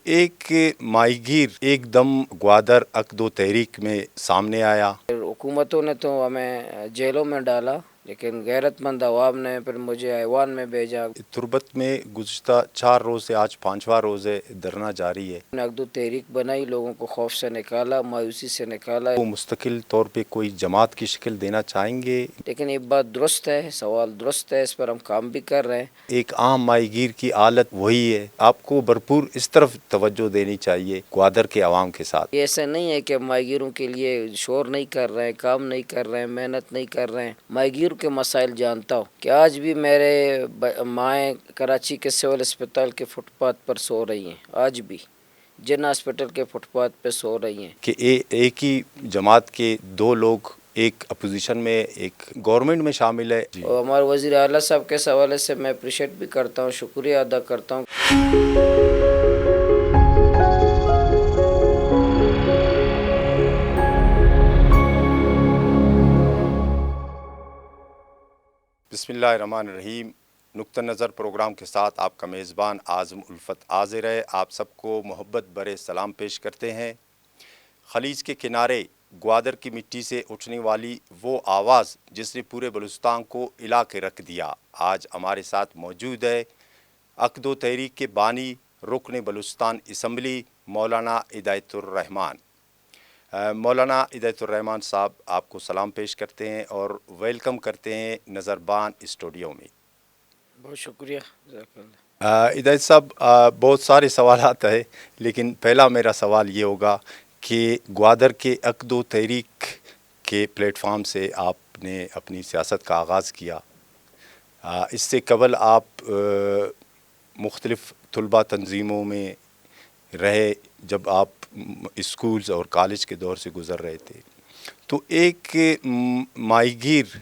ایک ماہی گیر ایک دم گوادر اقدو تحریک میں سامنے آیا. حکومتوں نے تو ہمیں جیلوں میں ڈالا، لیکن غیرت مند عوام نے پھر مجھے ایوان میں بھیجا. تربت میں گزشتہ 4 روز سے آج 5واں روز ہے، دھرنا جاری ہے. اقدو تحریک بنائی، لوگوں کو خوف سے نکالا، مایوسی سے نکالا. وہ مستقل طور پہ کوئی جماعت کی شکل دینا چاہیں گے؟ لیکن ایک بات درست ہے، سوال درست ہے، اس پر ہم کام بھی کر رہے ہیں. ایک عام ماہی گیر کی حالت وہی ہے. آپ کو بھرپور اس طرف توجہ دینی چاہیے گوادر کے عوام کے ساتھ. یہ ایسا نہیں ہے کہ ماہی گیروں کے لیے شور نہیں کر رہے ہیں، کام نہیں کر رہے ہیں، محنت نہیں کر رہے ہیں. ماہی گیروں کے مسائل جانتا ہوں کہ آج بھی میرے مائیں کراچی کے سول اسپتال کے فٹ پاتھ پر سو رہی ہیں، آج بھی جن ہاسپٹل کے فٹ پاتھ پہ سو رہی ہیں. کہ ایک ہی جماعت کے 2 لوگ، ایک اپوزیشن میں ایک گورنمنٹ میں شامل ہے. اور ہمارے وزیر اعلیٰ صاحب کے حوالے سے میں اپریشیٹ بھی کرتا ہوں، شکریہ ادا کرتا ہوں. بسم اللہ الرحمن الرحیم. نقطہ نظر پروگرام کے ساتھ آپ کا میزبان اعظم الفت حاضر ہے. آپ سب کو محبت برے سلام پیش کرتے ہیں. خلیج کے کنارے گوادر کی مٹی سے اٹھنے والی وہ آواز جس نے پورے بلوچستان کو ہلا کے رکھ دیا، آج ہمارے ساتھ موجود ہے اقدو تحریک کے بانی، رکن بلوچستان اسمبلی مولانا ہدایت الرحمان. مولانا ہدایت الرحمان صاحب آپ کو سلام پیش کرتے ہیں اور ویلکم کرتے ہیں نظربان اسٹوڈیو میں. بہت شکریہ، جزاک اللہ. ہدایت صاحب، بہت سارے سوالات ہیں، لیکن پہلا میرا سوال یہ ہوگا کہ گوادر کے اقدو تحریک کے پلیٹ فارم سے آپ نے اپنی سیاست کا آغاز کیا. اس سے قبل آپ مختلف طلبہ تنظیموں میں رہے جب آپ اسکولز اور کالج کے دور سے گزر رہے تھے. تو ایک ماہی گیر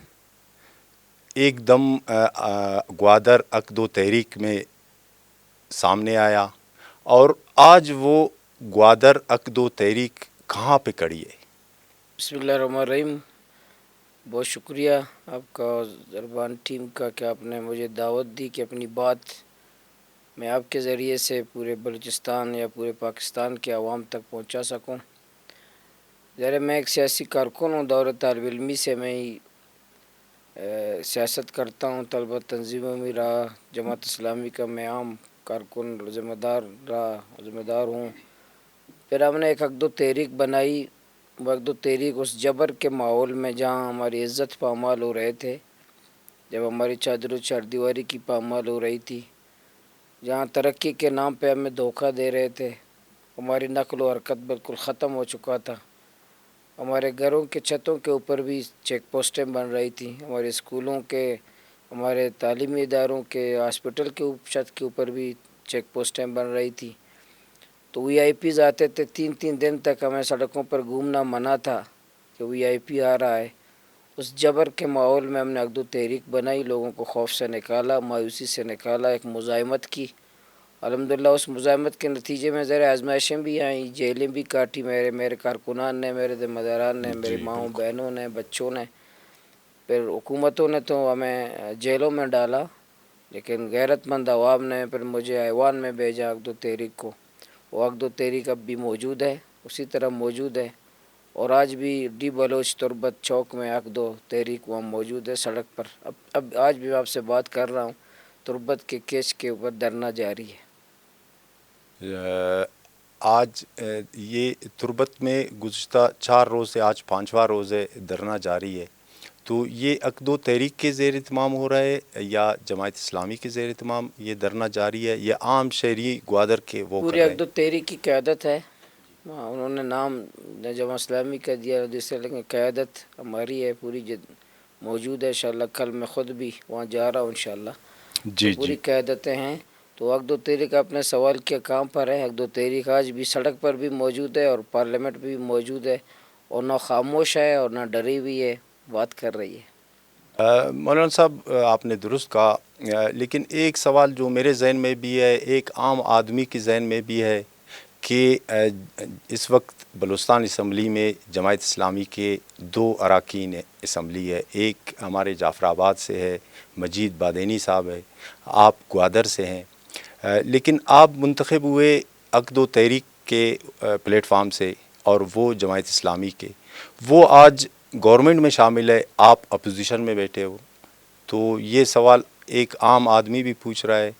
ایک دم گوادر اقدو تحریک میں سامنے آیا، اور آج وہ گوادر اقدو تحریک کہاں پہ کڑی ہے؟ بسم اللہ الرحمن الرحیم. بہت شکریہ آپ کا دربان ٹیم کا کہ آپ نے مجھے دعوت دی کہ اپنی بات میں آپ کے ذریعے سے پورے بلوچستان یا پورے پاکستان کے عوام تک پہنچا سکوں. ذرا میں ایک سیاسی کارکن ہوں، دور طالب علمی سے میں ہی سیاست کرتا ہوں، طلبہ تنظیموں میں رہا، جماعت اسلامی کا میں عام کارکن ذمہ دار ہوں. پھر ہم نے ایک اقدو تحریک بنائی. وہ اقدو تحریک اس جبر کے ماحول میں جہاں ہماری عزت پامال ہو رہے تھے، جب ہماری چادر و چاردیواری کی پامال ہو رہی تھی، جہاں ترقی کے نام پہ ہمیں دھوکہ دے رہے تھے، ہماری نقل و حرکت بالکل ختم ہو چکا تھا، ہمارے گھروں کے چھتوں کے اوپر بھی چیک پوسٹیں بن رہی تھیں، ہمارے اسکولوں کے، ہمارے تعلیمی اداروں کے، ہاسپٹل کے چھت کے اوپر بھی چیک پوسٹیں بن رہی تھی. تو وی آئی پیز آتے تھے، 3 دن تک ہمیں سڑکوں پر گھومنا منع تھا کہ وی آئی پی آ رہا ہے. اس جبر کے ماحول میں ہم نے اقدو تحریک بنائی، لوگوں کو خوف سے نکالا، مایوسی سے نکالا، ایک مزاحمت کی. الحمدللہ اس مزاحمت کے نتیجے میں ذرا آزمائشیں بھی آئیں، جیلیں بھی کاٹی میرے کارکنان نے، میرے ذمہ داران نے، میری ماؤں بہنوں نے، بچوں نے. پھر حکومتوں نے تو ہمیں جیلوں میں ڈالا، لیکن غیرت مند عوام نے پھر مجھے ایوان میں بھیجا اقدو تحریک کو. وہ اقدو تحریک اب بھی موجود ہے، اسی طرح موجود ہے، اور آج بھی ڈی بلوچ تربت چوک میں اقدو تحریک وہاں موجود ہے سڑک پر. اب آج بھی آپ سے بات کر رہا ہوں، تربت کے کیچ کے اوپر دھرنا جاری ہے. آج یہ تربت میں گزشتہ 4 روز سے آج 5واں روز ہے، دھرنا جاری ہے. تو یہ اقدو تحریک کے زیر اہتمام ہو رہا ہے یا جماعت اسلامی کے زیر اہتمام یہ دھرنا جاری ہے، یا عام شہری گوادر کے وہ کر پورے رہے ہیں؟ اقدو تحریک کی قیادت ہے، انہوں نے نام جماعت اسلامی کا دیا دوسرے، لیکن قیادت ہماری ہے، پوری موجود ہے. انشاءاللہ کل میں خود بھی وہاں جا رہا ہوں انشاءاللہ. تو پوری قیادتیں ہیں. تو اقدو تحریک اپنے سوال کے کام پر ہے. اقدو تحریک آج بھی سڑک پر بھی موجود ہے اور پارلیمنٹ بھی موجود ہے، اور نہ خاموش ہے اور نہ ڈری ہوئی ہے، بات کر رہی ہے. مولانا صاحب آپ نے درست کہا، لیکن ایک سوال جو میرے ذہن میں بھی ہے، ایک عام آدمی کے ذہن میں بھی ہے کہ اس وقت بلوچستان اسمبلی میں جماعت اسلامی کے 2 اراکین اسمبلی ہے. ایک ہمارے جعفر آباد سے ہے، مجید بادینی صاحب ہے، آپ گوادر سے ہیں، لیکن آپ منتخب ہوئے عقد و تحریک کے پلیٹ فارم سے اور وہ جماعت اسلامی کے، وہ آج گورنمنٹ میں شامل ہے، آپ اپوزیشن میں بیٹھے ہو، تو یہ سوال ایک عام آدمی بھی پوچھ رہا ہے،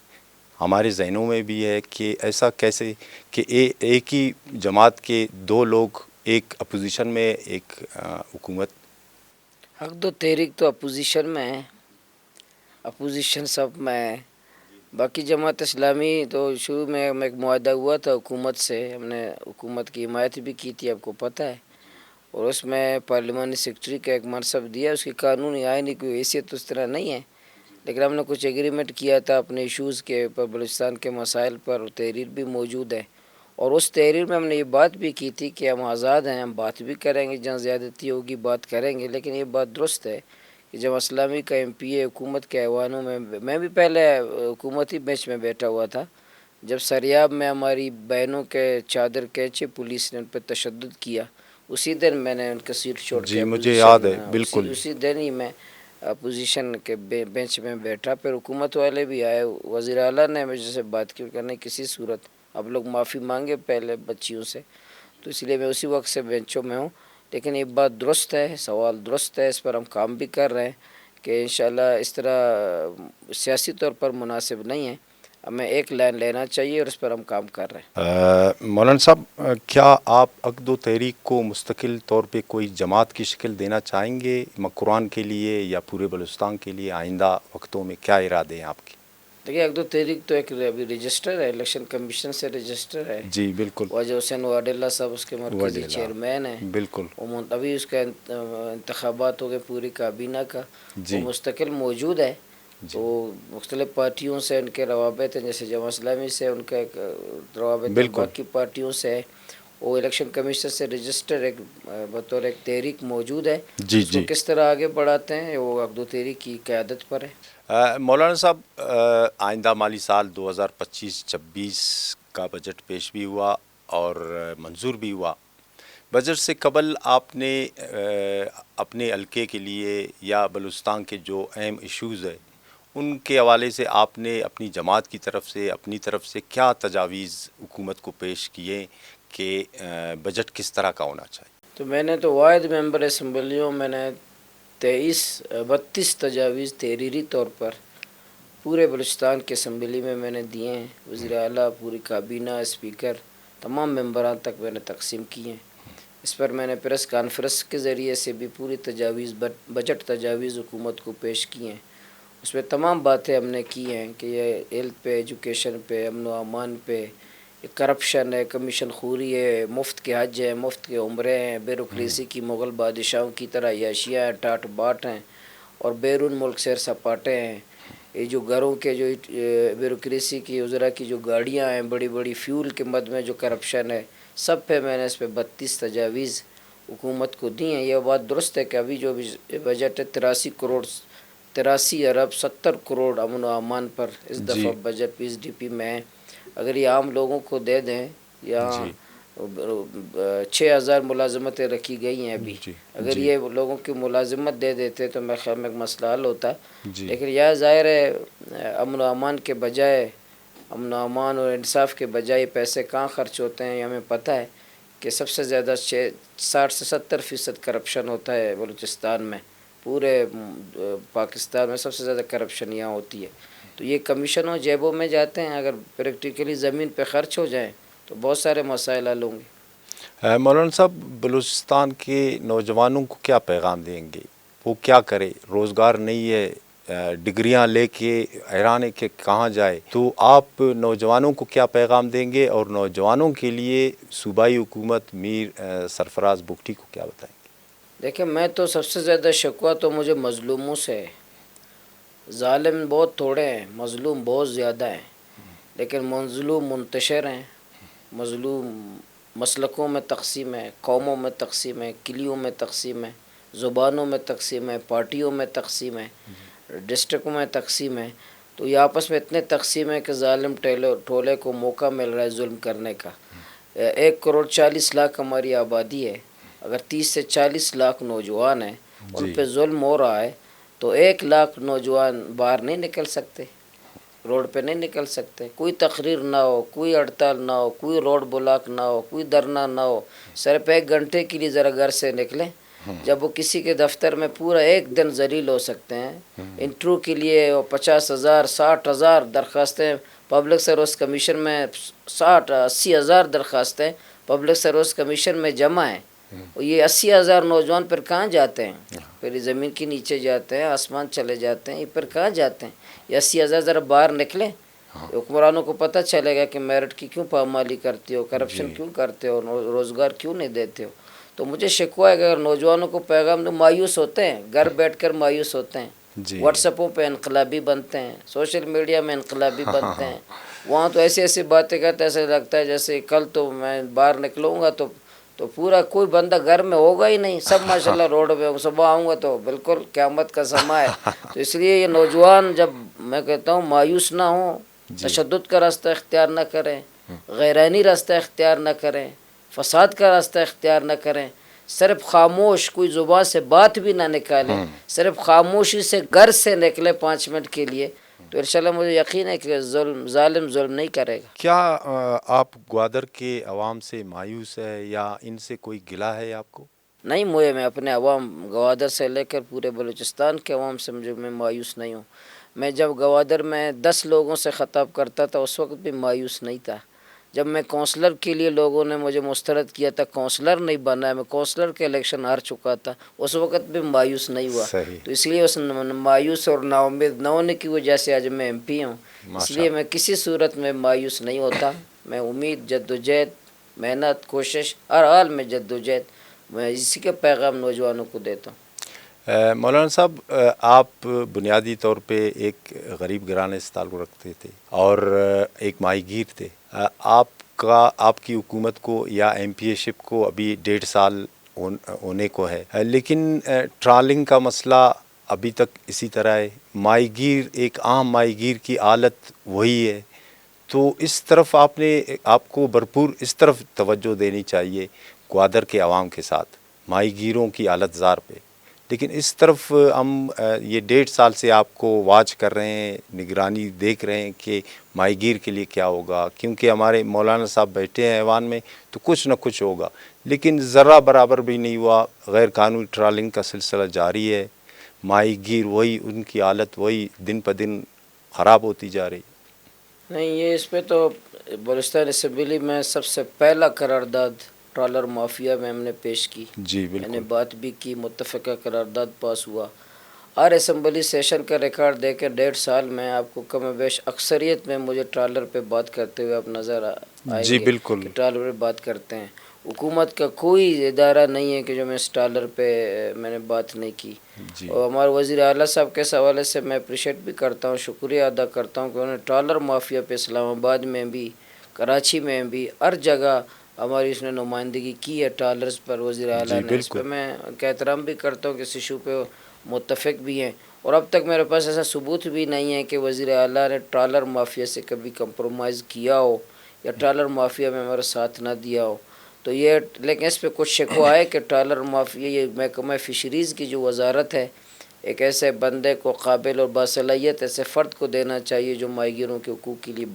ہمارے ذہنوں میں بھی ہے کہ ایسا کیسے کہ ایک ہی جماعت کے دو لوگ ایک اپوزیشن میں ایک حکومت. عقد و تحریک تو اپوزیشن میں ہے، اپوزیشن سب میں ہے. باقی جماعت اسلامی تو شروع میں ہم ایک معاہدہ ہوا تھا حکومت سے، ہم نے حکومت کی حمایت بھی کی تھی، آپ کو پتہ ہے، اور اس میں پارلیمانی سیکرٹری کا ایک منصب دیا. اس کی قانونی آئینی کوئی حیثیت اس طرح نہیں ہے، لیکن ہم نے کچھ ایگریمنٹ کیا تھا اپنے ایشوز کے اوپر، بلوچستان کے مسائل پر، اور تحریر بھی موجود ہے. اور اس تحریر میں ہم نے یہ بات بھی کی تھی کہ ہم آزاد ہیں، ہم بات بھی کریں گے، جہاں زیادتی ہوگی بات کریں گے، لیکن یہ بات درست ہے کہ جب اسلامی کا ایم پی اے حکومت کے ایوانوں میں بھی پہلے حکومتی بینچ میں بیٹھا ہوا تھا، جب سریاب میں ہماری بہنوں کے چادر کھینچے پولیس نے ان پہ تشدد کیا، اسی دن میں نے ان کا سیٹ چھوڑ کے جی مجھے یاد اپوزیشن، ہے بالکل. اسی دن ہی میں اپوزیشن کے بینچ میں بیٹھا. پھر حکومت والے بھی آئے، وزیر اعلیٰ نے مجھ سے بات کی، کرنے کسی صورت آپ لوگ معافی مانگے پہلے بچیوں سے، تو اس لیے میں اسی وقت سے بینچوں میں ہوں. لیکن یہ بات درست ہے، سوال درست ہے، اس پر ہم کام بھی کر رہے ہیں کہ انشاءاللہ اس طرح سیاسی طور پر مناسب نہیں ہے، ہمیں ایک لائن لینا چاہیے اور اس پر ہم کام کر رہے ہیں. مولانا صاحب، کیا آپ عقد و تحریک کو مستقل طور پہ کوئی جماعت کی شکل دینا چاہیں گے قرآن کے لیے یا پورے بلوچستان کے لیے؟ آئندہ وقتوں میں کیا ارادے ہیں آپ کے؟ دیکھیے عقد و تحریک تو ایک ابھی رجسٹر ہے، الیکشن کمیشن سے رجسٹر ہے. جی بالکل. واجد حسین واڈیلا صاحب اس کے مرکزی وڈیلا چیئرمین ہیں. بالکل. ابھی اس کا انتخابات ہو گئے پوری کابینہ کا، جی وہ مستقل موجود ہے. تو مختلف پارٹیوں سے ان کے روابط ہیں، جیسے جماعت اسلامی سے ان کا ایک روابط ہے، بالکل. باقی پارٹیوں سے ہے. وہ الیکشن کمیشن سے رجسٹر ایک بطور ایک تحریک موجود ہے. جی اس کو جی. کس طرح آگے بڑھاتے ہیں وہ عقد و تحریک کی قیادت پر ہے. مولانا صاحب، آئندہ مالی سال 2025-26 کا بجٹ پیش بھی ہوا اور منظور بھی ہوا. بجٹ سے قبل آپ نے اپنے حلقے کے لیے یا بلوچستان کے جو اہم ایشوز ہے ان کے حوالے سے آپ نے اپنی جماعت کی طرف سے، اپنی طرف سے کیا تجاویز حکومت کو پیش کیے کہ بجٹ کس طرح کا ہونا چاہیے؟ تو میں نے تو واحد ممبر اسمبلیوں میں نے 32 تجاویز تحریری طور پر پورے بلوچستان کے اسمبلی میں نے دیے ہیں. وزیر اعلیٰ، پوری کابینہ، اسپیکر، تمام ممبران تک میں نے تقسیم کیے ہیں. اس پر میں نے پریس کانفرنس کے ذریعے سے بھی پوری تجاویز، بجٹ تجاویز حکومت کو پیش کی ہیں. اس میں تمام باتیں ہم نے کی ہیں کہ یہ ہیلتھ پہ، ایجوکیشن پہ، امن و امان پہ، کرپشن ہے، کمیشن خوری ہے، مفت کے حج ہے، مفت کے عمرے ہیں، بیوروکریسی کی مغل بادشاہوں کی طرح عیاشیاں ہیں، ٹاٹ باٹ ہیں، اور بیرون ملک سیر سپاٹے ہیں. یہ جو گھروں کے جو بیوروکریسی کی وزراء کی جو گاڑیاں ہیں بڑی بڑی، فیول کے مد میں جو کرپشن ہے، سب پہ میں نے اس پہ 32 تجاویز حکومت کو دی ہیں. یہ بات درست ہے کہ ابھی جو بجٹ ہے 83 ارب 70 کروڑ امن و امان پر اس دفعہ بجٹ پیس ڈی پی میں ہے. اگر یہ عام لوگوں کو دے دیں، یہاں 6,000 ملازمتیں رکھی گئی ہیں ابھی، اگر یہ لوگوں کی ملازمت دے دیتے تو میرے خیال میں ایک مسئلہ حل ہوتا. لیکن یہ ظاہر ہے امن و امان کے بجائے، امن و امان اور انصاف کے بجائے پیسے کہاں خرچ ہوتے ہیں. یہ ہمیں پتہ ہے کہ سب سے زیادہ 60 سے 70% کرپشن ہوتا ہے بلوچستان میں، پورے پاکستان میں سب سے زیادہ کرپشن یہاں ہوتی ہے. تو یہ کمیشنوں جیبوں میں جاتے ہیں، اگر پریکٹیکلی زمین پہ خرچ ہو جائیں تو بہت سارے مسائل حل ہوں گے. مولانا صاحب، بلوچستان کے نوجوانوں کو کیا پیغام دیں گے؟ وہ کیا کرے؟ روزگار نہیں ہے، ڈگریاں لے کے حیران ہے کہ کہاں جائے. تو آپ نوجوانوں کو کیا پیغام دیں گے، اور نوجوانوں کے لیے صوبائی حکومت میر سرفراز بگٹی کو کیا بتائیں گے؟ دیکھیں، میں تو سب سے زیادہ شکوہ تو مجھے مظلوموں سے ہے. ظالم بہت تھوڑے ہیں، مظلوم بہت زیادہ ہیں، لیکن مظلوم منتشر ہیں. مظلوم مسلکوں میں تقسیم ہے، قوموں میں تقسیم ہے، کلیوں میں تقسیم ہے، زبانوں میں تقسیم ہے، پارٹیوں میں تقسیم ہے، ڈسٹرکوں میں تقسیم ہے. تو یہ آپس میں اتنے تقسیم ہے کہ ظالم ٹولے کو موقع مل رہا ہے ظلم کرنے کا. 1 کروڑ 40 لاکھ ہماری آبادی ہے. اگر 30 سے 40 لاکھ نوجوان ہیں، ان پہ ظلم ہو رہا ہے، تو 1 لاکھ نوجوان باہر نہیں نکل سکتے. روڈ پہ نہیں نکل سکتے. کوئی تقریر نہ ہو, کوئی ہڑتال نہ ہو, کوئی روڈ بلاک نہ ہو, کوئی دھرنا نہ ہو, صرف 1 گھنٹے کے لیے ذرا گھر سے نکلیں. جب وہ کسی کے دفتر میں پورا 1 دن ذلیل ہو سکتے ہیں, انٹرویو کے لیے 50,000 60,000 درخواستیں پبلک سروس کمیشن میں 60-80,000 درخواستیں پبلک سروس کمیشن میں جمع ہیں. یہ 80,000 نوجوان پھر کہاں جاتے ہیں؟ پھر زمین کے نیچے جاتے ہیں, آسمان چلے جاتے ہیں. یہ پھر کہاں جاتے ہیں؟ یہ 80,000 ذرا باہر نکلیں, حکمرانوں کو پتہ چلے گا کہ میرٹ کی کیوں پامالی کرتے ہو, کرپشن کیوں کرتے ہو, روزگار کیوں نہیں دیتے ہو. تو مجھے شکوہ ہے کہ اگر نوجوانوں کو پیغام دو, مایوس ہوتے ہیں, گھر بیٹھ کر مایوس ہوتے ہیں, واٹس ایپوں پہ انقلابی بنتے ہیں, سوشل میڈیا میں انقلابی بنتے ہیں. وہاں تو ایسی ایسی باتیں کرتے, ایسے لگتا ہے جیسے کل تو میں باہر نکلوں گا تو پورا کوئی بندہ گھر میں ہوگا ہی نہیں, سب ماشاءاللہ روڈ پہ. صبح آؤں گا تو بالکل قیامت کا سماں ہے. تو اس لیے یہ نوجوان, جب میں کہتا ہوں مایوس نہ ہوں, تشدد کا راستہ اختیار نہ کریں, غیرانی راستہ اختیار نہ کریں, فساد کا راستہ اختیار نہ کریں, صرف خاموش, کوئی زبان سے بات بھی نہ نکالیں, صرف خاموشی سے گھر سے نکلے 5 منٹ کے لیے, تو انشاءاللہ مجھے یقین ہے کہ ظالم ظلم نہیں کرے گا. کیا آپ گوادر کے عوام سے مایوس ہے یا ان سے کوئی گلہ ہے آپ کو؟ نہیں, میں اپنے عوام گوادر سے لے کر پورے بلوچستان کے عوام سے میں مایوس نہیں ہوں. میں جب گوادر میں 10 لوگوں سے خطاب کرتا تھا اس وقت بھی مایوس نہیں تھا. جب میں کونسلر کے لیے لوگوں نے مجھے مسترد کیا تھا, کونسلر نہیں بنا, میں کونسلر کے الیکشن ہار چکا تھا, اس وقت بھی مایوس نہیں ہوا. تو اس لیے اس مایوس اور نا امید نہ ہونے کی وجہ سے آج میں MP ہوں. اس لیے میں کسی صورت میں مایوس نہیں ہوتا. میں امید, جدوجہد, محنت, کوشش, ہر حال میں جدوجہد, میں اسی کے پیغام نوجوانوں کو دیتا ہوں. مولانا صاحب, آپ بنیادی طور پہ ایک غریب گھرانے سے تعلق رکھتے تھے اور ایک ماہی گیر تھے. آپ کی حکومت کو یا MP شپ کو ابھی 1.5 سال ہونے کو ہے, لیکن ٹرالنگ کا مسئلہ ابھی تک اسی طرح ہے. ماہی گیر, ایک عام ماہی گیر کی حالت وہی ہے. تو اس طرف آپ کو بھرپور اس طرف توجہ دینی چاہیے گوادر کے عوام کے ساتھ, ماہی گیروں کی حالت زار پہ. لیکن اس طرف ہم یہ 1.5 سال سے آپ کو واچ کر رہے ہیں, نگرانی دیکھ رہے ہیں کہ ماہی گیر کے لیے کیا ہوگا, کیونکہ ہمارے مولانا صاحب بیٹھے ہیں ایوان میں تو کچھ نہ کچھ ہوگا, لیکن ذرہ برابر بھی نہیں ہوا. غیر قانونی ٹرالنگ کا سلسلہ جاری ہے, ماہی گیر وہی, ان کی حالت وہی دن پہ دن خراب ہوتی جا رہی. نہیں, یہ اس پہ تو بلوچستان اسمبلی میں سب سے پہلا قرارداد ٹرالر مافیا میں ہم نے پیش کی. جی بالکل, میں نے بات بھی کی, متفقہ قرارداد پاس ہوا. ہر اسمبلی سیشن کا ریکارڈ دے کے 1.5 سال میں آپ کو کم و بیش اکثریت میں مجھے ٹرالر پہ بات کرتے ہوئے آپ نظر آئیں جی گے بالکل, کہ ٹرالر پہ بات کرتے ہیں. حکومت کا کوئی ادارہ نہیں ہے کہ جو میں اس ٹرالر پہ میں نے بات نہیں کی. اور ہمارے وزیر اعلیٰ صاحب کے حوالے سے میں اپریشیٹ بھی کرتا ہوں, شکریہ ادا کرتا ہوں کہ انہوں نے ٹرالر مافیا پہ اسلام آباد میں بھی, کراچی میں بھی, ہر جگہ ہماری اس نے نمائندگی کی ہے ٹرالرز پر. وزیر اعلیٰ نے اس پہ میں ان کا احترام بھی کرتا ہوں کہ اس ایشو پہ متفق بھی ہیں. اور اب تک میرے پاس ایسا ثبوت بھی نہیں ہے کہ وزیر اعلیٰ نے ٹرالر مافیا سے کبھی کمپرومائز کیا ہو یا ٹرالر مافیا میں ہمارا ساتھ نہ دیا ہو. تو یہ, لیکن اس پہ کچھ شکوہ ہے کہ ٹرالر مافیا, یہ محکمہ فشریز کی جو وزارت ہے, ایک ایسے بندے کو, قابل اور باصلاحیت ایسے فرد کو دینا چاہیے جو ماہی گیروں کے حقوق کے لیے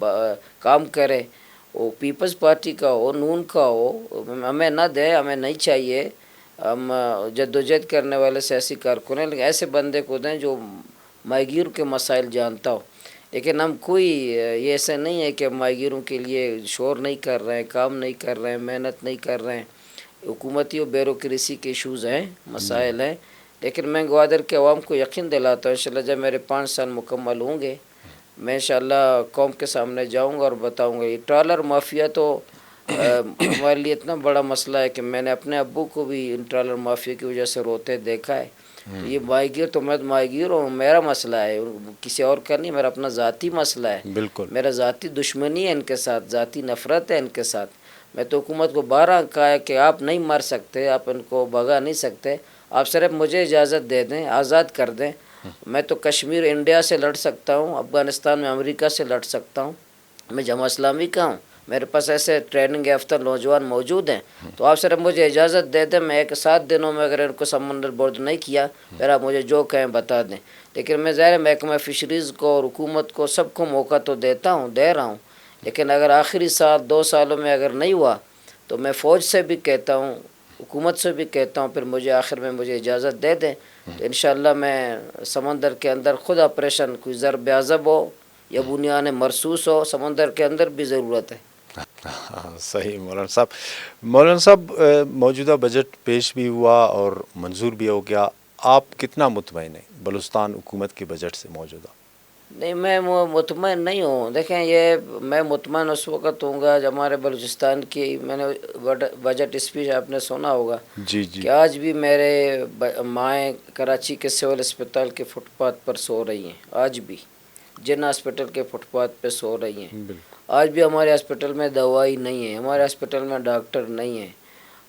کام کرے. وہ پیپلز پارٹی کا ہو, نون کا ہو, ہمیں نہ دے, ہمیں نہیں چاہیے. ہم جدوجہد کرنے والے سیاسی کارکن ہیں, لیکن ایسے بندے کو دیں جو ماہی گیروں کے مسائل جانتا ہو. لیکن ہم کوئی یہ ایسا نہیں ہے کہ ہم ماہی گیروں کے لیے شور نہیں کر رہے ہیں, کام نہیں کر رہے ہیں, محنت نہیں کر رہے ہیں. حکومتی اور بیوروکریسی کے ایشوز ہیں, مسائل ہیں. لیکن میں گوادر کے عوام کو یقین دلاتا ہوں انشاءاللہ جب میرے 5 سال مکمل ہوں گے, میں انشاءاللہ قوم کے سامنے جاؤں گا اور بتاؤں گا. یہ ٹرالر مافیا تو ہمارے لیے اتنا بڑا مسئلہ ہے کہ میں نے اپنے ابو کو بھی ان ٹرالر مافیا کی وجہ سے روتے دیکھا ہے. یہ ماہی گیر تو میں ماہی گیر ہوں, میرا مسئلہ ہے, کسی اور کا نہیں, میرا اپنا ذاتی مسئلہ ہے. بالکل, میرا ذاتی دشمنی ہے ان کے ساتھ, ذاتی نفرت ہے ان کے ساتھ. میں تو حکومت کو 12 کہا ہے کہ آپ نہیں مار سکتے, آپ ان کو بھگا نہیں سکتے, آپ صرف مجھے اجازت دے دیں, آزاد کر دیں. میں تو کشمیر انڈیا سے لڑ سکتا ہوں, افغانستان میں امریکہ سے لڑ سکتا ہوں, میں جماعت اسلامی کا ہوں, میرے پاس ایسے ٹریننگ یافتہ نوجوان موجود ہیں. تو آپ صرف مجھے اجازت دے دیں, میں 7 دنوں میں اگر ان کو سمندر برد نہیں کیا, پھر آپ مجھے جو کہیں بتا دیں. لیکن میں ظاہر محکمہ فشریز کو اور حکومت کو سب کو موقع تو دے رہا ہوں، لیکن اگر آخری سال 2 سالوں میں اگر نہیں ہوا تو میں فوج سے بھی کہتا ہوں، حکومت سے بھی کہتا ہوں، پھر مجھے آخر میں مجھے اجازت دے دیں تو انشاءاللہ میں سمندر کے اندر خود آپریشن، کوئی ضرب عضب ہو یا بنیان مرصوص ہو، سمندر کے اندر بھی ضرورت ہے۔ صحیح مولانا صاحب موجودہ بجٹ پیش بھی ہوا اور منظور بھی ہو گیا، آپ کتنا مطمئن ہیں بلوچستان حکومت کے بجٹ سے موجودہ؟ نہیں، میں مطمئن نہیں ہوں۔ دیکھیں، یہ میں مطمئن اس وقت ہوں گا جب ہمارے بلوچستان کی، میں نے بجٹ اسپیچ آپ نے سنا ہوگا جی کہ آج بھی میرے مائیں کراچی کے سول اسپتال کے فٹ پاتھ پر سو رہی ہیں، آج بھی جن ہاسپٹل کے فٹ پاتھ پہ سو رہی ہیں۔ آج بھی ہمارے ہاسپٹل میں دوائی نہیں ہے، ہمارے ہاسپٹل میں ڈاکٹر نہیں ہیں۔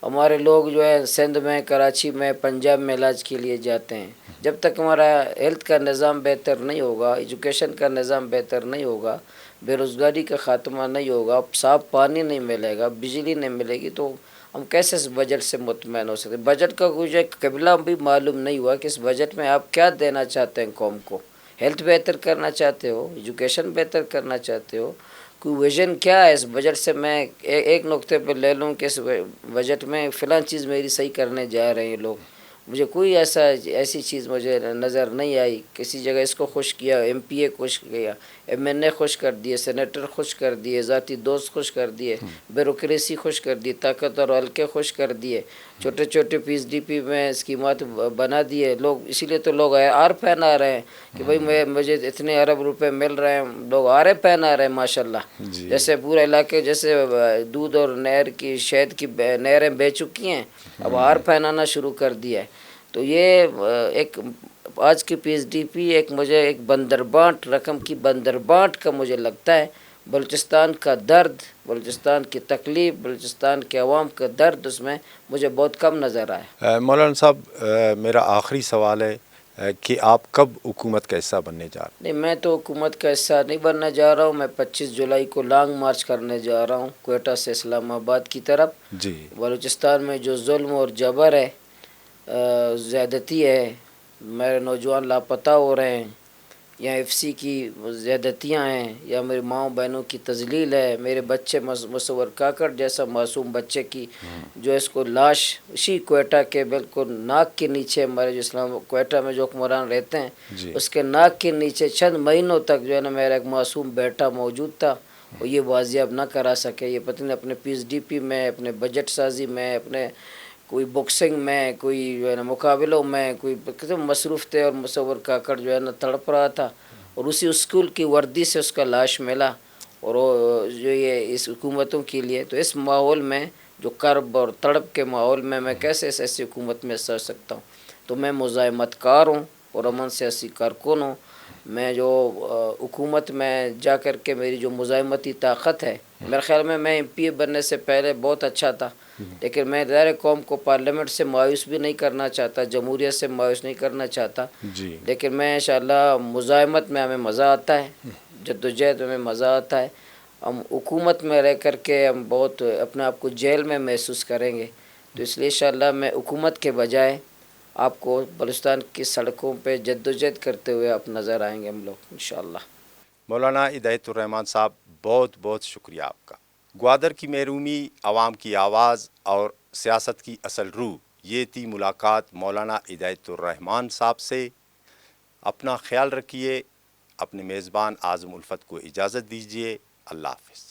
ہمارے لوگ جو ہے سندھ میں، کراچی میں، پنجاب میں علاج کے لیے جاتے ہیں۔ جب تک ہمارا ہیلتھ کا نظام بہتر نہیں ہوگا، ایجوکیشن کا نظام بہتر نہیں ہوگا، بے روزگاری کا خاتمہ نہیں ہوگا، صاف پانی نہیں ملے گا، بجلی نہیں ملے گی، تو ہم کیسے اس بجٹ سے مطمئن ہو سکتے؟ بجٹ کا کچھ قبلہ بھی معلوم نہیں ہوا کہ اس بجٹ میں آپ کیا دینا چاہتے ہیں قوم کو۔ ہیلتھ بہتر کرنا چاہتے ہو، ایجوکیشن بہتر کرنا چاہتے ہو، کوئی ویژن کیا ہے اس بجٹ سے؟ میں ایک نقطے پہ لے لوں کہ اس بجٹ میں فلاں چیز میری صحیح کرنے جا رہے ہیں لوگ، مجھے کوئی ایسی چیز مجھے نظر نہیں آئی۔ کسی جگہ اس کو خوش کیا، ایم پی اے خوش کیا، ایم این اے خوش کر دیے، سینیٹر خوش کر دیے، ذاتی دوست خوش کر دیے، بیوروکریسی خوش کر دی، طاقت اور حلقے خوش کر دیے، چھوٹے چھوٹے پی ایس ڈی پی میں اسکیمات بنا دیے لوگ۔ اسی لیے تو لوگ آر پہنا رہے ہیں کہ بھائی مجھے اتنے ارب روپے مل رہے ہیں، لوگ آرے پہنا رہے ہیں ماشاءاللہ۔ جیسے پورے علاقے جیسے دودھ اور نہر کی، شہد کی نہریں بہ چکی ہیں، اب آر پہنانا شروع کر دیا ہے۔ تو یہ ایک آج کی پی ایس ڈی پی مجھے ایک بندربانٹ رقم کی بندربانٹ کا مجھے لگتا ہے۔ بلوچستان کا درد، بلوچستان کی تکلیف، بلوچستان کے عوام کا درد اس میں مجھے بہت کم نظر آیا۔ مولانا صاحب میرا آخری سوال ہے کہ آپ کب حکومت کا حصہ بننے جا رہے ہیں؟ نہیں، میں تو حکومت کا حصہ نہیں بننے جا رہا ہوں۔ میں 25 جولائی کو لانگ مارچ کرنے جا رہا ہوں کوئٹہ سے اسلام آباد کی طرف۔ جی، بلوچستان میں جو ظلم اور جبر ہے، زیادتی ہے، میرے نوجوان لاپتہ ہو رہے ہیں، یا ایف سی کی زیادتیاں ہیں، یا میری ماؤں بہنوں کی تذلیل ہے، میرے بچے مصور کاکڑ جیسا معصوم بچے کی جو اس کو لاش اسی کوئٹہ کے بالکل ناک کے نیچے، ہمارے جو اسلام کوئٹہ میں جو حکمران رہتے ہیں اس کے ناک کے نیچے چند مہینوں تک جو ہے نا میرا ایک معصوم بیٹا موجود تھا، وہ یہ بازیاب نہ کرا سکے۔ یہ پتہ نہیں اپنے پی ایس ڈی پی میں، اپنے بجٹ سازی میں، اپنے کوئی بکسنگ میں، کوئی جو ہے نا مقابلوں میں، کوئی مصروف تھے، اور مصور کاکڑ جو ہے نا تڑپ رہا تھا، اور اسی اسکول کی وردی سے اس کا لاش ملا، اور جو یہ اس حکومتوں کے لیے، تو اس ماحول میں جو کرب اور تڑپ کے ماحول میں کیسے ایسی حکومت میں سر سکتا ہوں؟ تو میں مزاحمت کار ہوں اور امن سیاسی کارکن ہوں۔ میں جو حکومت میں جا کر کے میری جو مزاحمتی طاقت ہے، میرے خیال میں ایم پی اے بننے سے پہلے بہت اچھا تھا، لیکن میں ظاہر قوم کو پارلیمنٹ سے مایوس بھی نہیں کرنا چاہتا، جمہوریت سے مایوس نہیں کرنا چاہتا، لیکن میں انشاءاللہ مزاحمت میں ہمیں مزہ آتا ہے، جدوجہد میں مزہ آتا ہے۔ ہم حکومت میں رہ کر کے ہم بہت اپنے آپ کو جیل میں محسوس کریں گے، تو اس لیے انشاءاللہ میں حکومت کے بجائے آپ کو بلوچستان کی سڑکوں پہ جدوجہد کرتے ہوئے آپ نظر آئیں گے ہم لوگ انشاءاللہ۔ مولانا ہدایت الرحمان صاحب بہت بہت شکریہ آپ کا۔ گوادر کی محرومی، عوام کی آواز اور سیاست کی اصل روح، یہ تھی ملاقات مولانا ہدایت الرحمان صاحب سے۔ اپنا خیال رکھیے، اپنے میزبان اعظم الفت کو اجازت دیجیے، اللہ حافظ۔